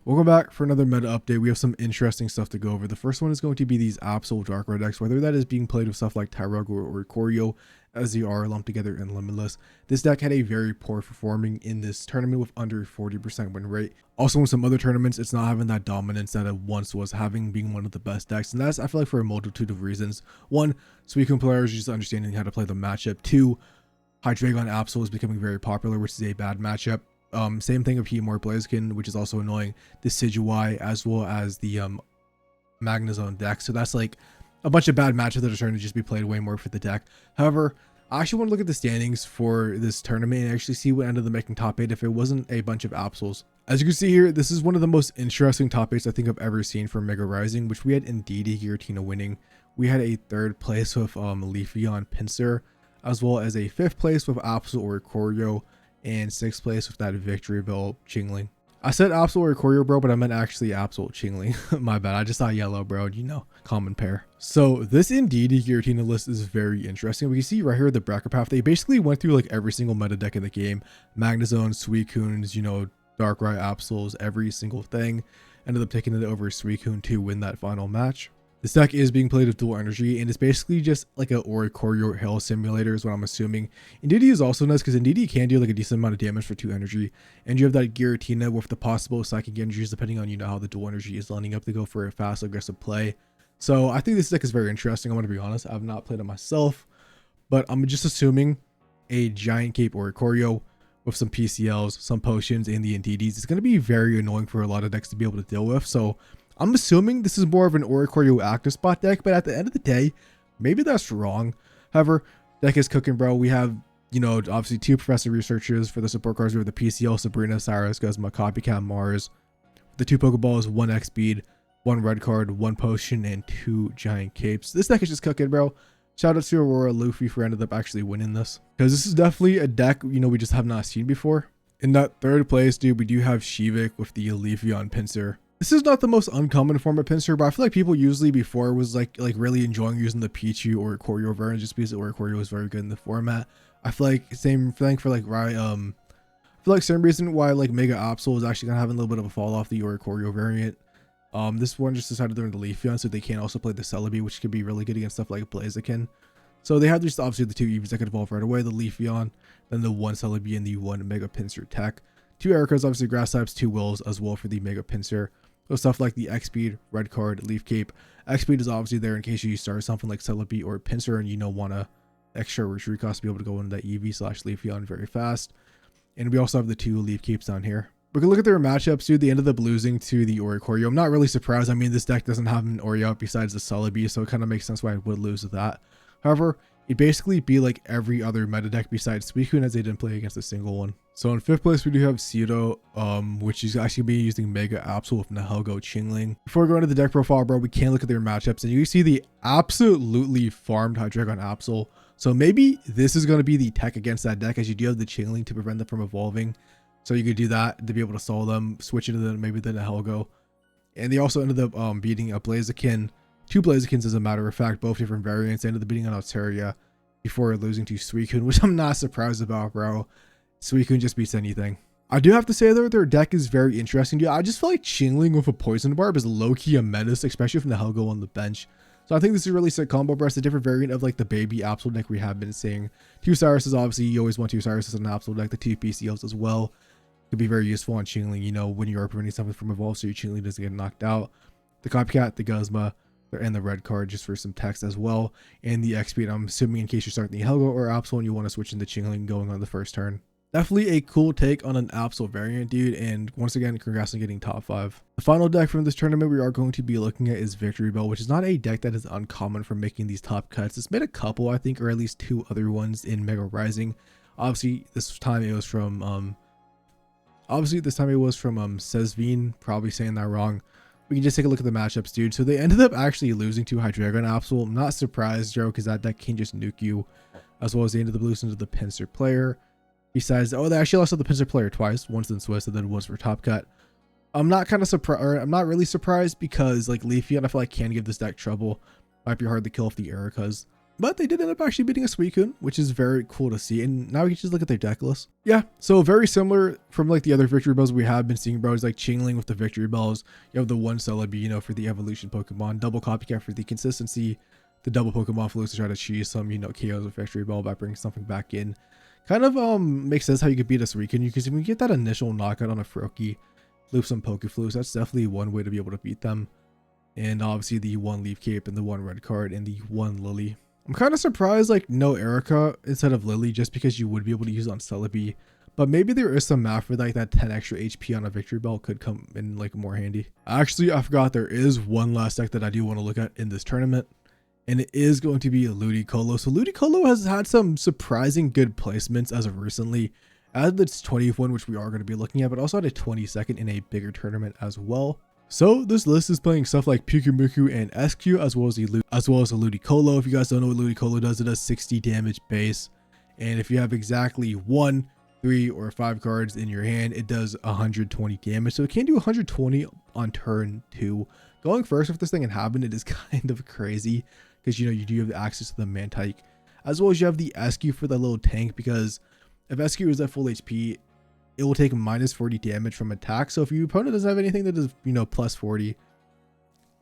Welcome back for another meta update. We have some interesting stuff to go over. The first one is going to be these Absol Darkrai decks, whether that is being played with stuff like Tyrogue or Oricorio, as they are lumped together in Limitless. This deck had a very poor performing in this tournament with under 40% win rate. Also in some other tournaments, it's not having that dominance that it once was having, being one of the best decks. And that's, I feel like, for a multitude of reasons. One, Suicune players just understanding how to play the matchup. Two, Hydreigon Absol is becoming very popular, which is a bad matchup. Same thing of Heatmore Blaziken, which is also annoying. The Decidueye, as well as the Magnezone deck. So that's like a bunch of bad matchups that are starting to just be played way more for the deck. However, I actually want to look at the standings for this tournament and actually see what ended up making top 8 if it wasn't a bunch of Absols. As you can see here, this is one of the most interesting top 8s I think I've ever seen for Mega Rising, which we had Indeedee Oricorio winning. We had a 3rd place with Leafeon Pinsir, as well as a 5th place with Absol Oricorio, and 6th place with that Victreebel Chingling. I said Absol Oricorio, bro, but I meant actually Absol Chingling. My bad. I just thought yellow, bro. You know, common pair. So this Indeedee Oricorio list is very interesting. We can see right here the bracket path. They basically went through like every single meta deck in the game. Magnezone, Suicunes, you know, Darkrai, Absols, every single thing. Ended up taking it over Suicune to win that final match. This deck is being played with dual energy, and it's basically just like a Oricorio Hill simulator is what I'm assuming. Indeedee is also nice because Indeedee can do like a decent amount of damage for 2 energy, and you have that Giratina with the possible psychic energies depending on, you know, how the dual energy is lining up to go for a fast aggressive play. So I think this deck is very interesting. I'm going to be honest, I've not played it myself, but I'm just assuming a Giant Cape Oricorio with some PCLs, some potions, and the Indeedees is going to be very annoying for a lot of decks to be able to deal with. So I'm assuming this is more of an Oricorio active spot deck, but at the end of the day, maybe that's wrong. However, deck is cooking, bro. We have, you know, obviously 2 professor researchers for the support cards. We have the PCL, Sabrina, Cyrus, Guzma, Copycat, Mars. The 2 Pokeballs, 1 X speed, 1 red card, 1 potion, and 2 giant capes. This deck is just cooking, bro. Shout out to Aurora Luffy for ended up actually winning this, because this is definitely a deck, you know, we just have not seen before. In that 3rd place, dude, we do have Shivik with the Leafeon Pinsir. This is not the most uncommon form of Pinsir, but I feel like people usually before was like really enjoying using the Pichu or Oricorio variant just because the Oricorio is very good in the format. I feel like same thing for like I feel like same reason why like Mega Absol is actually gonna have a little bit of a fall off the Oricorio variant. This one just decided they're in the Leafeon, so they can also play the Celebi, which could be really good against stuff like Blaziken. So they have just obviously the 2 Eevees that could evolve right away, the Leafeon, then the 1 Celebi and the 1 Mega Pinsir tech. 2 Ericas, obviously grass types, 2 Wills as well for the Mega Pinsir. So stuff like the X speed, red card, leaf cape. X speed is obviously there in case you start something like Celebi or Pinsir and you know want a extra retreat cost to be able to go into that Eevee/Leafeon very fast. And we also have the 2 leaf capes down here. We can look at their matchups, dude. They ended up losing to the Oricorio. I'm not really surprised. I mean, this deck doesn't have an Ori out besides the Celebi, so it kind of makes sense why I would lose to that. However, it'd basically be like every other meta deck besides Suicune, as they didn't play against a single one. So in 5th place, we do have Pseudo, which is actually be using Mega Absol with Nihilego Chingling. Before we go into the deck profile, bro, we can look at their matchups, and you see the absolutely farmed Hydreigon Absol. So maybe this is going to be the tech against that deck, as you do have the Chingling to prevent them from evolving. So you could do that to be able to solo them, switch into maybe the Nihilego. And they also ended up beating a Blaziken, 2 Blazikens as a matter of fact, both different variants. They ended up beating an Alteria before losing to Suicune, which I'm not surprised about, bro. Suicune just beats anything. I do have to say though, their deck is very interesting, dude. I just feel like Chingling with a Poison Barb is low-key a menace, especially from the Nihilego on the bench. So I think this is a really sick combo, bro. It's a different variant of like the baby Absol deck we have been seeing. 2 Cyruses, obviously, you always want 2 Cyruses in an Absol deck. The 2 PCLs as well could be very useful on Chingling, you know, when you are preventing something from evolve so your Chingling doesn't get knocked out. The Copycat, the Guzma, and the red card just for some text as well. And the X speed, I'm assuming in case you're starting the Nihilego or Absol and you want to switch into Chingling going on the first turn. Definitely a cool take on an Absol variant, dude, and once again, congrats on getting top 5. The final deck from this tournament we are going to be looking at is Victreebel, which is not a deck that is uncommon for making these top cuts. It's made a couple, I think, or at least 2 other ones in Mega Rising. Obviously, this time it was from Sylveon, probably saying that wrong. We can just take a look at the matchups, dude. So they ended up actually losing to Hydreigon Absol. I'm not surprised, Joe, because that deck can just nuke you, as well as they ended up losing to the Pinsir player. Besides, oh, they actually lost to the Pinsir player twice, once in Swiss and then once for top cut. I'm not really surprised because like Leafeon, I feel like can give this deck trouble. Might be hard to kill if the Ericas. but they did end up actually beating a Suicune, which is very cool to see. And now we can just look at their deck list. Yeah, so very similar from like the other Victreebels we have been seeing, bro. It's like Chingling with the Victreebels. You have the one Celebi, you know, for the evolution Pokemon, double Copycat for the consistency, the double Pokemon Flux to try to cheese some, you know, KOs with Victreebel by bringing something back in. Kind of makes sense how you could beat a Suicune, because if you get that initial knockout on a Froakie, loop some Pokeflux, that's definitely one way to be able to beat them. And obviously the one Leaf Cape and the one red card and the one Lily. I'm kind of surprised like no Erica instead of Lily, just because you would be able to use it on Celebi. But maybe there is some math for like that 10 extra HP on a Victreebel could come in like more handy. Actually, I forgot there is one last deck that I do want to look at in this tournament. And it is going to be Ludicolo. So Ludicolo has had some surprising good placements as of recently. As its 20th one, which we are going to be looking at, but also had a 22nd in a bigger tournament as well. So this list is playing stuff like Pyukumuku and SQ as well as the Ludicolo. If you guys don't know what Ludicolo does, it does 60 damage base. And if you have exactly 1, 3, or 5 cards in your hand, it does 120 damage. So it can do 120 on turn 2. Going first with this thing and having it is kind of crazy, because you know you do have access to the Mantike, as well as you have the SQ for the little tank, because if SQ is at full HP, it will take minus 40 damage from attack. So if your opponent doesn't have anything that is, you know, plus 40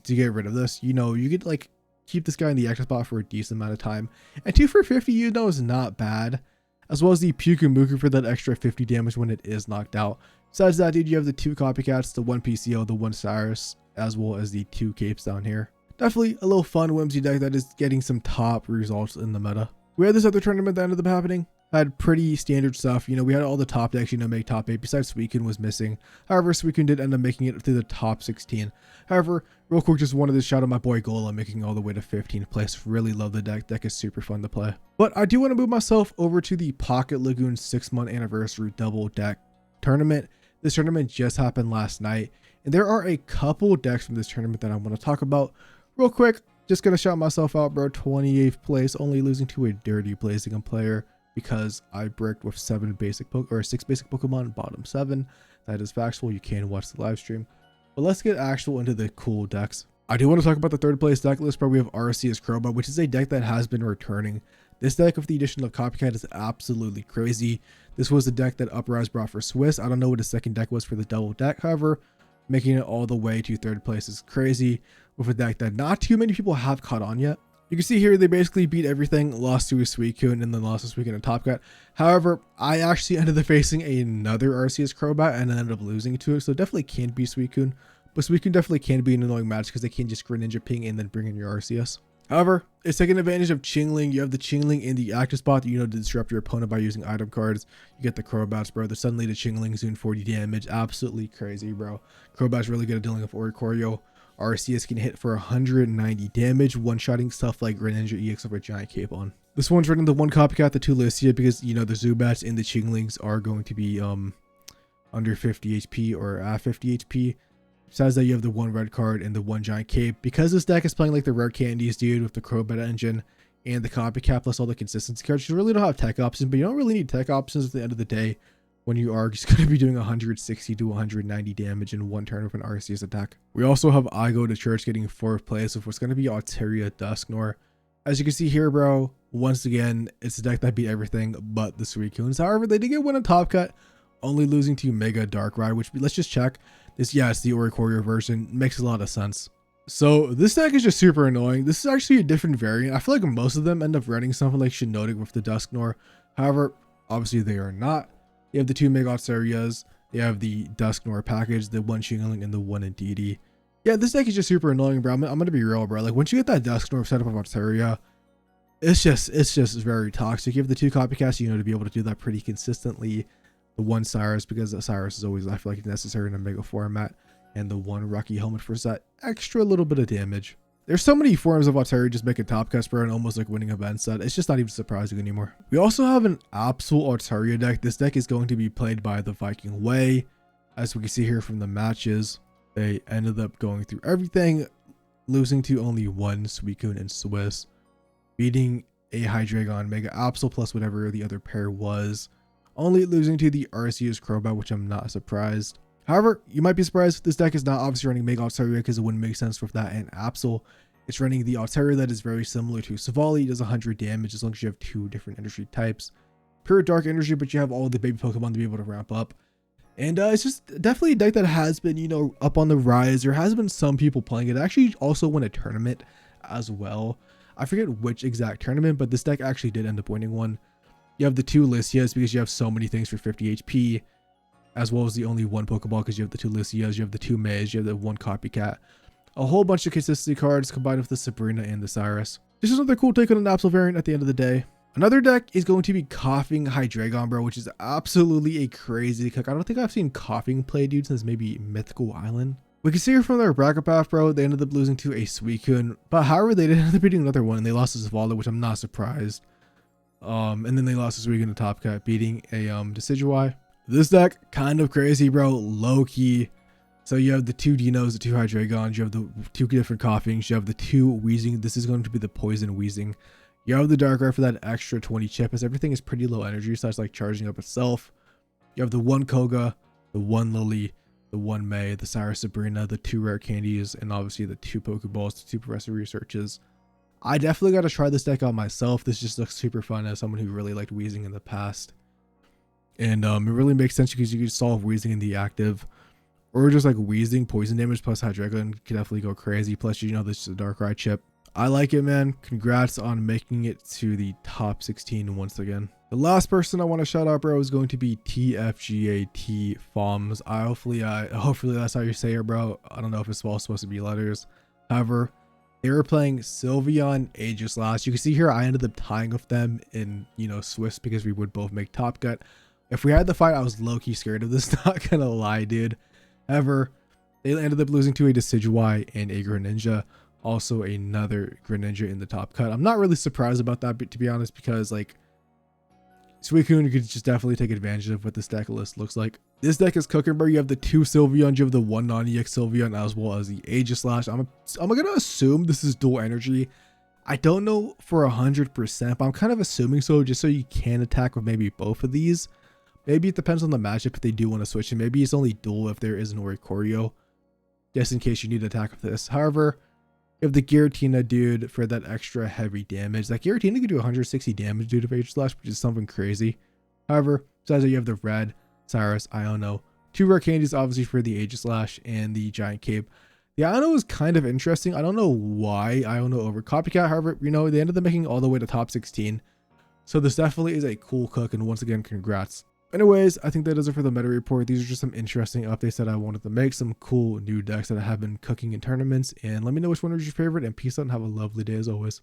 to get rid of this, you know, you could like keep this guy in the extra spot for a decent amount of time. And 2 for 50, you know, is not bad. As well as the Pyukumuku for that extra 50 damage when it is knocked out. Besides that, dude, you have the 2 Copycats, the 1 PCO, the 1 Cyrus, as well as the 2 Capes down here. Definitely a little fun whimsy deck that is getting some top results in the meta. We had this other tournament that ended up happening. Had pretty standard stuff. You know, we had all the top decks, you know, make top 8, besides Suicune was missing. However, Suicune did end up making it to the top 16. However, real quick, just wanted to shout out my boy Gola making all the way to 15th place. Really love the deck. Deck is super fun to play. But I do want to move myself over to the Pocket Lagoon 6-month anniversary double deck tournament. This tournament just happened last night, and there are a couple decks from this tournament that I want to talk about. Real quick, just gonna shout myself out, bro. 28th place, only losing to a dirty Blaziken player, because I bricked with 6 basic Pokemon, bottom 7. That is factual. You can watch the live stream. But let's get actual into the cool decks. I do want to talk about the 3rd place deck list, but we have Arceus Crobat, which is a deck that has been returning. This deck with the addition of Copycat is absolutely crazy. This was the deck that Uprise brought for Swiss. I don't know what the second deck was for the double deck. However, making it all the way to 3rd place is crazy with a deck that not too many people have caught on yet. You can see here they basically beat everything, lost to a Suicune, and then lost to Suicune and Top Cut. However, I actually ended up facing another Arceus Crobat and ended up losing to it, so definitely can be Suicune. But Suicune definitely can be an annoying match because they can just Greninja ping and then bring in your Arceus. However, it's taking advantage of Chingling. You have the Chingling in the active spot that you know to disrupt your opponent by using item cards. You get the Crobats, bro. Then suddenly the Chingling doing 40 damage. Absolutely crazy, bro. Crobat's really good at dealing with Oricorio. Arceus can hit for 190 damage, one-shotting stuff like Greninja EX over Giant Cape on. This one's running the 1 Copycat, the 2 Lucia, because you know the Zubats and the Chinglings are going to be under 50 HP or at 50 HP. Besides that, you have the 1 red card and the 1 Giant Cape. Because this deck is playing like the rare candies, dude, with the Crobat engine and the Copycat plus all the consistency cards, you really don't have tech options, but you don't really need tech options at the end of the day when you are just going to be doing 160 to 190 damage in 1 turn with an Arceus attack. We also have I Go to Church getting 4th place with what's going to be Alteria Dusknoir. As you can see here, bro, once again, it's a deck that beat everything but the Suicunes. However, they did get 1 in Top Cut, only losing to Mega Darkrai, which let's just check. This, yeah, it's the Oricorio version. Makes a lot of sense. So this deck is just super annoying. This is actually a different variant. I feel like most of them end up running something like Shiinotic with the Dusknoir. However, obviously they are not. You have the 2 Mega Alterias. You have the Dusknoir package, the 1 Chingling, and the 1 Indeedee. Yeah, this deck is just super annoying, bro. I'm gonna be real, bro. Like once you get that Dusknoir setup of Alteria, it's just very toxic. You have the 2 Copycats, you know, to be able to do that pretty consistently. The 1 Cyrus, because the Cyrus is always, I feel like, necessary in a Mega format, and the 1 Rocky Helmet for that extra little bit of damage. There's so many forms of Alteria just making top cuts, bro, and almost like winning events that it's just not even surprising anymore. We also have an Absol Darkrai deck. This deck is going to be played by the Viking Way. As we can see here from the matches, they ended up going through everything, losing to only 1 Suicune and Swiss, beating a Hydreigon, Mega Absol plus whatever the other pair was, only losing to the Arceus Crobat, which I'm not surprised. However, you might be surprised this deck is not obviously running Mega Alteria because it wouldn't make sense with that and Absol. It's running the Alteria that is very similar to Savali. It does 100 damage as long as you have 2 different energy types. Pure dark energy, but you have all the baby Pokemon to be able to ramp up. And it's just definitely a deck that has been, you know, up on the rise. There has been some people playing it. Actually also won a tournament as well. I forget which exact tournament, but this deck actually did end up winning one. You have the 2 Lysias because you have so many things for 50 HP, as well as the only 1 Pokeball because you have the 2 Lysias, you have the 2 Mays, you have the 1 Copycat. A whole bunch of consistency cards combined with the Sabrina and the Cyrus. This is another cool take on an Absol variant at the end of the day. Another deck is going to be Coughing Hydreigon, bro, which is absolutely a crazy cook. I don't think I've seen Coughing play, dude, since maybe Mythical Island. We can see here from their bracket path, bro, they ended up losing to a Suicune, but however, they did end up beating another one, and they lost to Zavala, which I'm not surprised. And then they lost to Suicune to Top Cat, beating a Decidueye. This deck, kind of crazy, bro, low-key. So you have the 2 Dinos, the 2 Hydreigons, you have the 2 different Coughings, you have the 2 Weezing. This is going to be the Poison Weezing. You have the Darkrai for that extra 20 chip, as everything is pretty low energy, so it's like charging up itself. You have the 1 Koga, the 1 Lily, the 1 May, the Cyrus Sabrina, the 2 rare candies, and obviously the 2 Pokeballs, the 2 Professor Researches. I definitely got to try this deck out myself. This just looks super fun as someone who really liked Weezing in the past. And it really makes sense because you can solve Weezing in the active. Or just like Weezing, poison damage plus Hydreigon can definitely go crazy. Plus, you know, this is a Darkrai chip. I like it, man. Congrats on making it to the top 16 once again. The last person I want to shout out, bro, is going to be TFGAT Foms. Hopefully that's how you say it, bro. I don't know if it's all supposed to be letters. However, they were playing Sylveon Aegislash. You can see here I ended up tying with them in, you know, Swiss because we would both make Top Cut. If we had the fight, I was low-key scared of this. Not gonna lie, dude. However, they ended up losing to a Decidueye and a Greninja. Also another Greninja in the Top Cut. I'm not really surprised about that, but to be honest, because like Suicune could just definitely take advantage of what this deck list looks like. This deck is cooking, bro. You have the 2 Sylveon, you have the 1 non-EX Sylveon, as well as the Aegislash. I'm gonna assume this is dual energy. I don't know for 100%, but I'm kind of assuming so, just so you can attack with maybe both of these. Maybe it depends on the matchup if they do want to switch, and maybe it's only dual if there is an Oricorio, just in case you need to attack with this. However, you have the Giratina, dude, for that extra heavy damage. That Giratina could do 160 damage due to Aegislash, which is something crazy. However, besides that, you have the Red, Cyrus, Iono. 2 rare candies, obviously, for the Aegislash and the Giant Cape. The Iono is kind of interesting. I don't know why Iono over Copycat. However, you know, they ended up making all the way to top 16. So this definitely is a cool cook, and once again, congrats. Anyways, I think that does it for the meta report. These are just some interesting updates that I wanted to make, some cool new decks that I have been cooking in tournaments, and let me know which one was your favorite, and peace out and have a lovely day as always.